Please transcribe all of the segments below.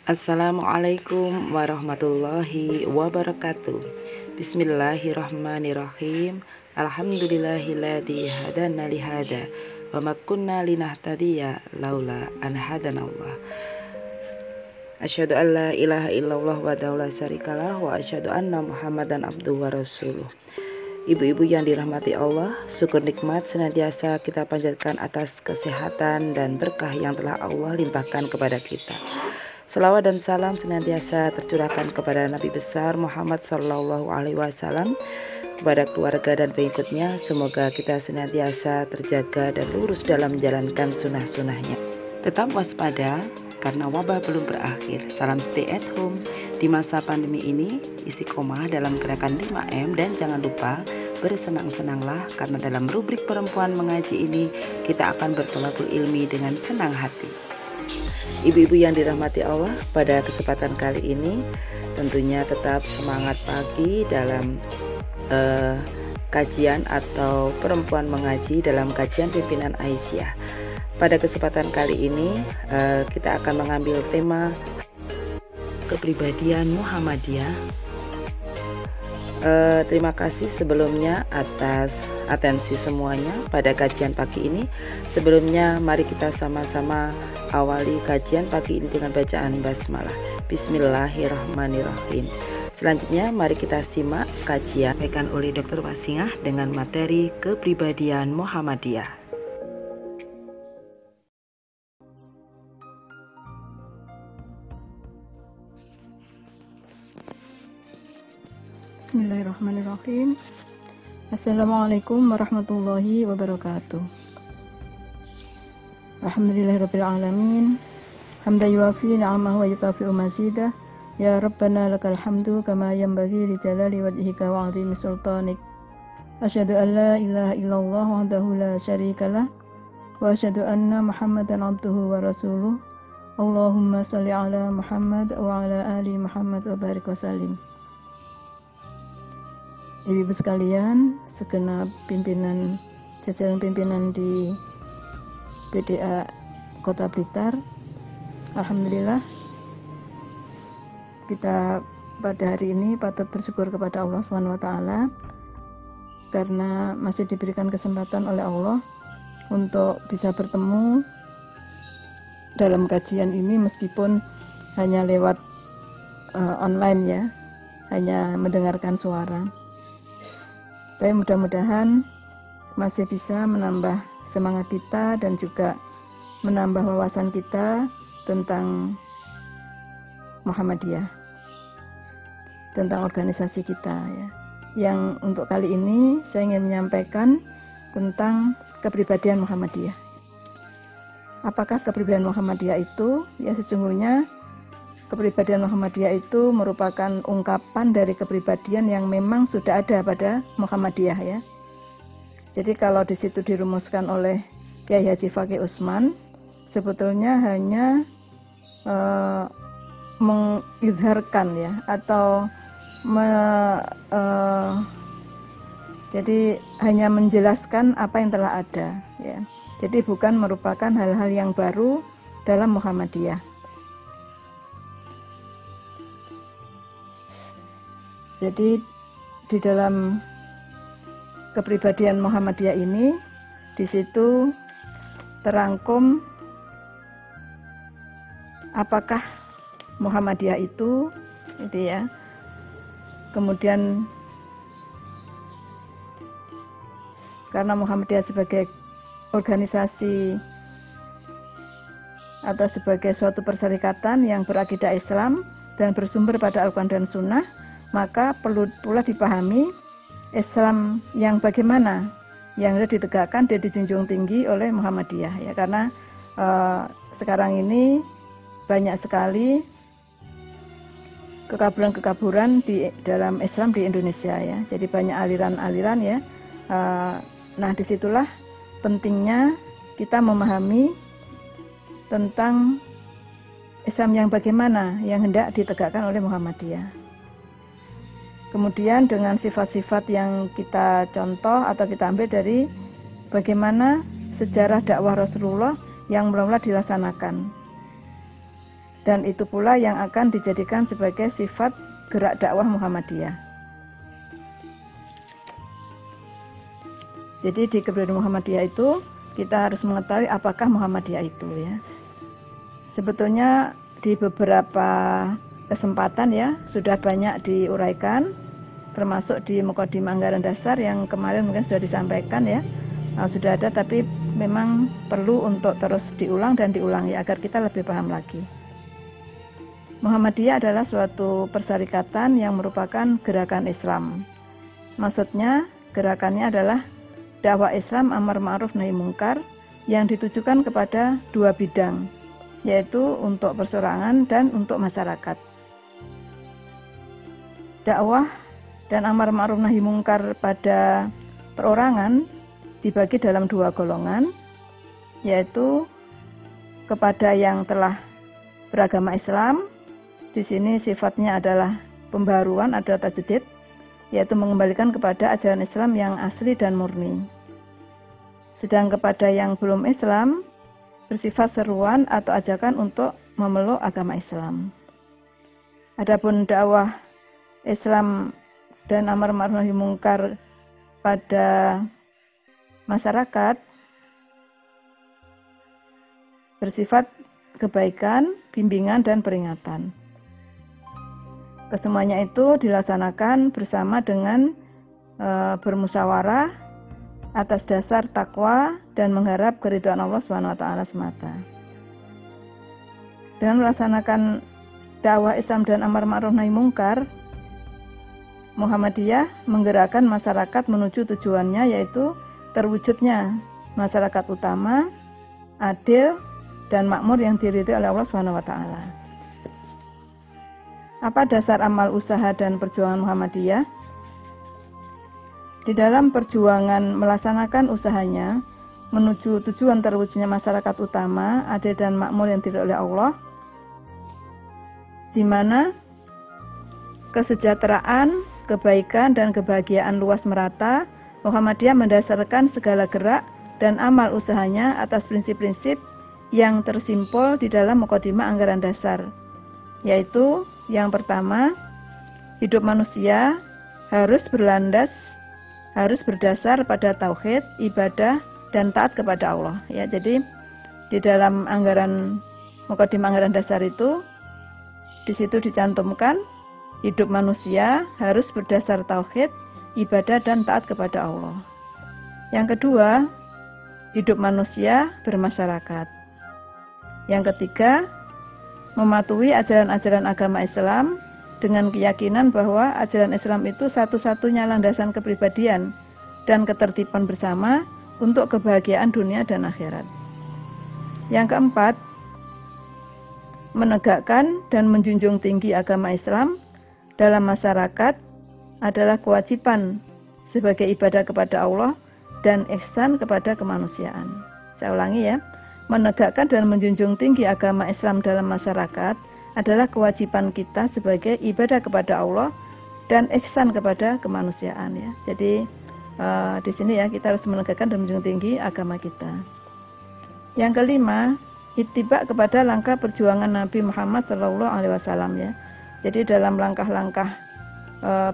Assalamualaikum warahmatullahi wabarakatuh. Bismillahirrahmanirrahim. Alhamdulillahilladzi hadana lihada wa ma kunna linahtadiya laula an hadanallah. Asyhadu an la ilaha illallah wa la syarikalah wa asyhadu anna Muhammadan abduhu wa rasuluh. Ibu-ibu yang dirahmati Allah, syukur nikmat senantiasa kita panjatkan atas kesehatan dan berkah yang telah Allah limpahkan kepada kita. Selawat dan salam senantiasa tercurahkan kepada Nabi besar Muhammad Sallallahu Alaihi Wasallam, kepada keluarga dan pengikutnya. Semoga kita senantiasa terjaga dan lurus dalam menjalankan sunnah-sunnahnya. Tetap waspada karena wabah belum berakhir. Salam stay at home di masa pandemi ini. Istiqomah dalam gerakan 5M dan jangan lupa bersenang-senanglah, karena dalam rubrik perempuan mengaji ini kita akan bertolakul ilmi dengan senang hati. Ibu-ibu yang dirahmati Allah, pada kesempatan kali ini tentunya tetap semangat pagi dalam kajian atau perempuan mengaji dalam kajian pimpinan Aisyah. Pada kesempatan kali ini kita akan mengambil tema kepribadian Muhammadiyah. Terima kasih sebelumnya atas atensi semuanya pada kajian pagi ini. Sebelumnya mari kita sama-sama awali kajian pagi ini dengan bacaan basmalah. Bismillahirrahmanirrahim. Selanjutnya mari kita simak kajian disampaikan oleh Dr. Wasingah dengan materi kepribadian Muhammadiyah. Bismillahirrahmanirrahim. Assalamualaikum warahmatullahi wabarakatuh. Alhamdulillahirabbil alamin. Hamdan yuwafi ni'amahu wa yukafi'u mazidah. Ya Rabbana lakal hamdu kama yanbaghi li jalali wajhika wa 'azimi sultanik. Asyhadu an la ilaha illallah wahdahu la syarikalah wa asyhadu anna Muhammadan 'abduhu wa rasuluh. Allahumma shalli 'ala Muhammad wa 'ala ali Muhammad wa barik wa sallim. Ibu-ibu sekalian, segenap pimpinan, jajaran pimpinan di PDA Kota Blitar, alhamdulillah kita pada hari ini patut bersyukur kepada Allah SWT karena masih diberikan kesempatan oleh Allah untuk bisa bertemu dalam kajian ini, meskipun hanya lewat online ya, hanya mendengarkan suara. Tapi mudah-mudahan masih bisa menambah semangat kita dan juga menambah wawasan kita tentang Muhammadiyah, tentang organisasi kita ya. Yang untuk kali ini saya ingin menyampaikan tentang kepribadian Muhammadiyah. Apakah kepribadian Muhammadiyah itu? Ya, sesungguhnya kepribadian Muhammadiyah itu merupakan ungkapan dari kepribadian yang memang sudah ada pada Muhammadiyah ya. Jadi kalau di situ dirumuskan oleh Kiai Haji Fakih Usman, sebetulnya hanya mengizharkan ya, atau jadi hanya menjelaskan apa yang telah ada ya. Jadi bukan merupakan hal-hal yang baru dalam Muhammadiyah. Jadi di dalam kepribadian Muhammadiyah ini, di situ terangkum apakah Muhammadiyah itu ya. Kemudian karena Muhammadiyah sebagai organisasi atau sebagai suatu perserikatan yang berakidah Islam dan bersumber pada Al-Quran dan Sunnah, maka perlu pula dipahami Islam yang bagaimana yang harus ditegakkan dan dijunjung tinggi oleh Muhammadiyah ya, karena sekarang ini banyak sekali kekaburan-kekaburan di dalam Islam di Indonesia ya, jadi banyak aliran-aliran ya. Nah, disitulah pentingnya kita memahami tentang Islam yang bagaimana yang hendak ditegakkan oleh Muhammadiyah. Kemudian dengan sifat-sifat yang kita contoh atau kita ambil dari bagaimana sejarah dakwah Rasulullah yang mula-mula dilaksanakan. dan itu pula yang akan dijadikan sebagai sifat gerak dakwah Muhammadiyah. Jadi di keberadaan Muhammadiyah itu kita harus mengetahui apakah Muhammadiyah itu ya. Sebetulnya di beberapa kesempatan ya sudah banyak diuraikan, termasuk di Muqaddimah Anggaran Dasar yang kemarin mungkin sudah disampaikan ya. Sudah ada, tapi memang perlu untuk terus diulang dan diulangi agar kita lebih paham lagi. Muhammadiyah adalah suatu persyarikatan yang merupakan gerakan Islam. Maksudnya gerakannya adalah dakwah Islam amar ma'ruf nahi mungkar yang ditujukan kepada dua bidang, yaitu untuk perseorangan dan untuk masyarakat. Dakwah dan amar ma'ruf nahi mungkar pada perorangan dibagi dalam dua golongan, yaitu kepada yang telah beragama Islam. Di sini sifatnya adalah pembaruan, adalah tajdid, yaitu mengembalikan kepada ajaran Islam yang asli dan murni. Sedang kepada yang belum Islam bersifat seruan atau ajakan untuk memeluk agama Islam. Adapun dakwah Islam dan amar ma'ruf nahi mungkar pada masyarakat bersifat kebaikan, bimbingan, dan peringatan. Kesemuanya itu dilaksanakan bersama dengan bermusyawarah atas dasar takwa dan mengharap keridhaan Allah SWT semata. Dengan melaksanakan dakwah Islam dan amar ma'ruf nahi mungkar, Muhammadiyah menggerakkan masyarakat menuju tujuannya, yaitu terwujudnya masyarakat utama, adil, dan makmur yang diridhoi oleh Allah SWT. Apa dasar amal usaha dan perjuangan Muhammadiyah? Di dalam perjuangan melaksanakan usahanya menuju tujuan terwujudnya masyarakat utama, adil dan makmur yang diridhoi oleh Allah, di mana kesejahteraan, kebaikan, dan kebahagiaan luas merata, Muhammadiyah mendasarkan segala gerak dan amal usahanya atas prinsip-prinsip yang tersimpul di dalam Muqaddimah Anggaran Dasar, yaitu yang pertama, hidup manusia harus berdasar pada tauhid, ibadah, dan taat kepada Allah. Ya, jadi di dalam anggaran Muqaddimah Anggaran Dasar itu, di situ dicantumkan hidup manusia harus berdasar tauhid, ibadah, dan taat kepada Allah. Yang kedua, hidup manusia bermasyarakat. Yang ketiga, mematuhi ajaran-ajaran agama Islam dengan keyakinan bahwa ajaran Islam itu satu-satunya landasan kepribadian dan ketertiban bersama untuk kebahagiaan dunia dan akhirat. Yang keempat, menegakkan dan menjunjung tinggi agama Islam dalam masyarakat adalah kewajiban sebagai ibadah kepada Allah dan ihsan kepada kemanusiaan. Saya ulangi ya. Menegakkan dan menjunjung tinggi agama Islam dalam masyarakat adalah kewajiban kita sebagai ibadah kepada Allah dan ihsan kepada kemanusiaan ya. Jadi di sini ya kita harus menegakkan dan menjunjung tinggi agama kita. Yang kelima, ittiba kepada langkah perjuangan Nabi Muhammad SAW ya. Jadi dalam langkah-langkah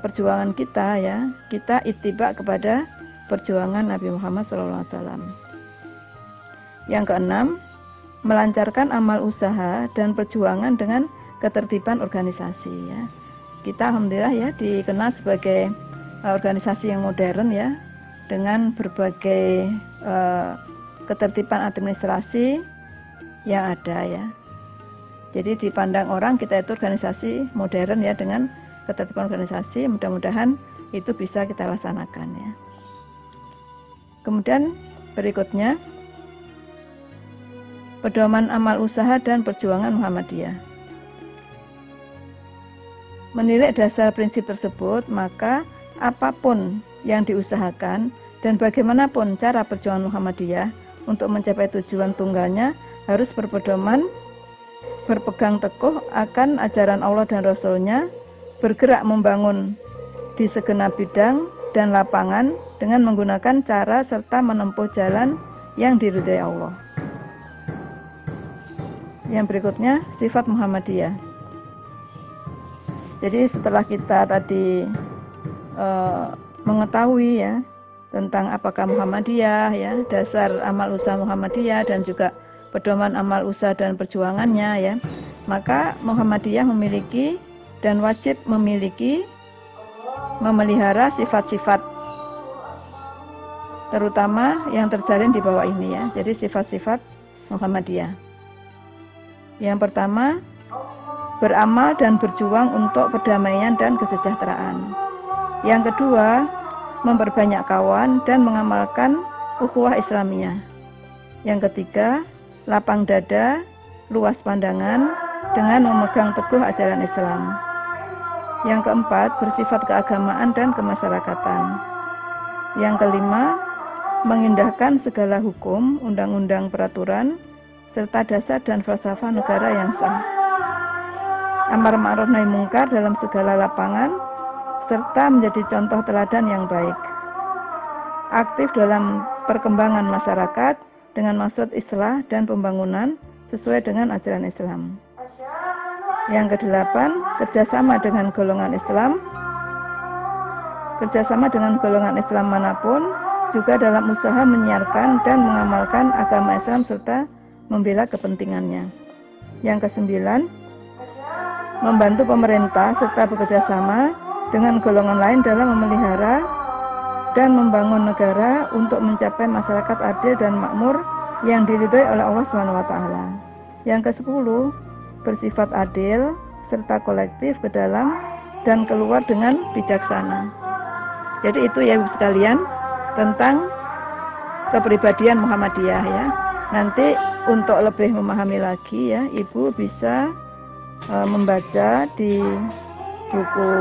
perjuangan kita ya, kita ittiba kepada perjuangan Nabi Muhammad SAW. Yang keenam, melancarkan amal usaha dan perjuangan dengan ketertiban organisasi ya. Kita alhamdulillah ya dikenal sebagai organisasi yang modern ya, dengan berbagai ketertiban administrasi yang ada ya. Jadi dipandang orang kita itu organisasi modern ya, dengan ketertiban organisasi. Mudah-mudahan itu bisa kita laksanakan ya. Kemudian berikutnya, pedoman amal usaha dan perjuangan Muhammadiyah. Menilai dasar prinsip tersebut, maka apapun yang diusahakan dan bagaimanapun cara perjuangan Muhammadiyah untuk mencapai tujuan tunggalnya harus berpedoman, berpegang teguh akan ajaran Allah dan Rasul-Nya, bergerak membangun di segenap bidang dan lapangan dengan menggunakan cara serta menempuh jalan yang diridhai Allah. Yang berikutnya sifat Muhammadiyah. Jadi setelah kita tadi mengetahui ya tentang apakah Muhammadiyah ya, dasar amal usaha Muhammadiyah dan juga pedoman amal usaha dan perjuangannya ya, maka Muhammadiyah memiliki dan wajib memiliki memelihara sifat-sifat terutama yang terjalin di bawah ini ya. Jadi sifat-sifat Muhammadiyah. Yang pertama, beramal dan berjuang untuk perdamaian dan kesejahteraan. Yang kedua, memperbanyak kawan dan mengamalkan ukhuwah Islamiyah. Yang ketiga, lapang dada, luas pandangan dengan memegang teguh ajaran Islam. Yang keempat, bersifat keagamaan dan kemasyarakatan. Yang kelima, mengindahkan segala hukum, undang-undang, peraturan, serta dasar dan falsafah negara yang sah. Amar ma'ruf nahi mungkar dalam segala lapangan, serta menjadi contoh teladan yang baik. Aktif dalam perkembangan masyarakat dengan maksud islah dan pembangunan sesuai dengan ajaran Islam. Yang kedelapan, kerjasama dengan golongan Islam. Kerjasama dengan golongan Islam manapun, juga dalam usaha menyiarkan dan mengamalkan agama Islam serta membela kepentingannya. Yang kesembilan, membantu pemerintah serta bekerja sama dengan golongan lain dalam memelihara dan membangun negara untuk mencapai masyarakat adil dan makmur yang diridhoi oleh Allah SWT. Yang ke-10, bersifat adil serta kolektif ke dalam dan keluar dengan bijaksana. Jadi itu ya Ibu sekalian tentang kepribadian Muhammadiyah ya. Nanti untuk lebih memahami lagi ya, Ibu bisa membaca di buku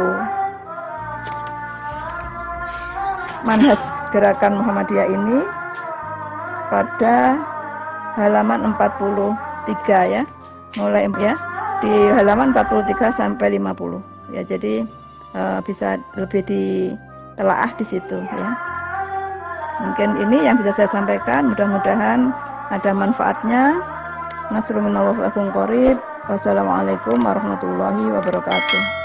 Manhaj Gerakan Muhammadiyah ini pada halaman 43 ya, mulai ya di halaman 43 sampai 50 ya. Jadi bisa lebih ditelaah di situ ya. Mungkin ini yang bisa saya sampaikan, mudah-mudahan ada manfaatnya. Nasrul minallah wa qarib. Wassalamualaikum warahmatullahi wabarakatuh.